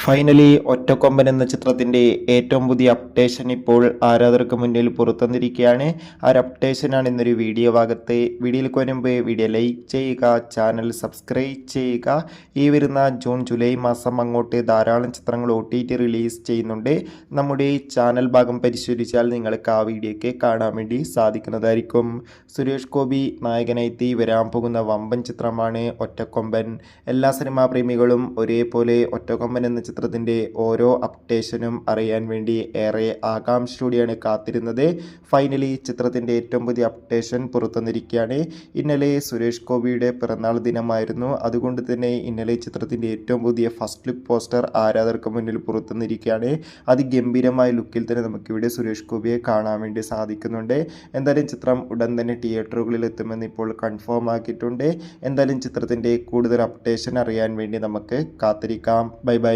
Finally ഒറ്റക്കൊമ്പൻ എന്ന ചിത്രത്തിന്റെ ഏറ്റവും പുതിയ അപ്ഡേഷൻ ഇപ്പോൾ ആരാധകർക്ക് മുന്നിൽ പുറത്തുവന്നിരിക്കുകയാണ്. ആ ഒരു അപ്ഡേഷനാണ് ഇന്നൊരു വീഡിയോ ഭാഗത്ത്. വീഡിയോയിലേക്ക് വരുമ്പോൾ വീഡിയോ ലൈക്ക് ചെയ്യുക, ചാനൽ സബ്സ്ക്രൈബ് ചെയ്യുക. ഈ വരുന്ന ജൂൺ ജൂലൈ മാസം അങ്ങോട്ട് ധാരാളം ചിത്രങ്ങൾ OTT റിലീസ് ചെയ്യുന്നുണ്ട്. നമ്മുടെ ചാനൽ ഭാഗം പരിശോധിച്ചാൽ നിങ്ങൾക്ക് ആ വീഡിയോയ്ക്ക് കാണാൻ വേണ്ടി സാധിക്കുന്നതായിരിക്കും. സുരേഷ് ഗോപി നായകനായി വരാൻ പോകുന്ന വമ്പൻ ചിത്രമാണ് ഒറ്റക്കൊമ്പൻ. എല്ലാ സിനിമാ പ്രേമികളും ഒരേപോലെ ഒറ്റക്കൊമ്പൻ എന്ന ചിത്രത്തിൻ്റെ ഓരോ അപ്ഡേഷനും അറിയാൻ വേണ്ടി ഏറെ ആകാംക്ഷയോടെയാണ് കാത്തിരുന്നത്. ഫൈനലി ചിത്രത്തിൻ്റെ ഏറ്റവും പുതിയ അപ്ഡേഷൻ പുറത്തുവന്നിരിക്കുകയാണ്. ഇന്നലെ സുരേഷ് ഗോപിയുടെ പിറന്നാൾ ദിനമായിരുന്നു. അതുകൊണ്ട് തന്നെ ഇന്നലെ ചിത്രത്തിൻ്റെ ഏറ്റവും പുതിയ ഫസ്റ്റ് ലുക്ക് പോസ്റ്റർ ആരാധകർക്ക് മുന്നിൽ പുറത്തുവന്നിരിക്കുകയാണ്. അതിഗംഭീരമായ ലുക്കിൽ തന്നെ നമുക്കിവിടെ സുരേഷ് ഗോപിയെ കാണാൻ വേണ്ടി സാധിക്കുന്നുണ്ട്. എന്തായാലും ചിത്രം ഉടൻ തന്നെ തിയേറ്ററുകളിൽ എത്തുമെന്ന് ഇപ്പോൾ കൺഫേം ആക്കിയിട്ടുണ്ട്. എന്തായാലും ചിത്രത്തിൻ്റെ കൂടുതൽ അപ്ഡേഷൻ അറിയാൻ വേണ്ടി നമുക്ക് കാത്തിരിക്കാം. Bye bye.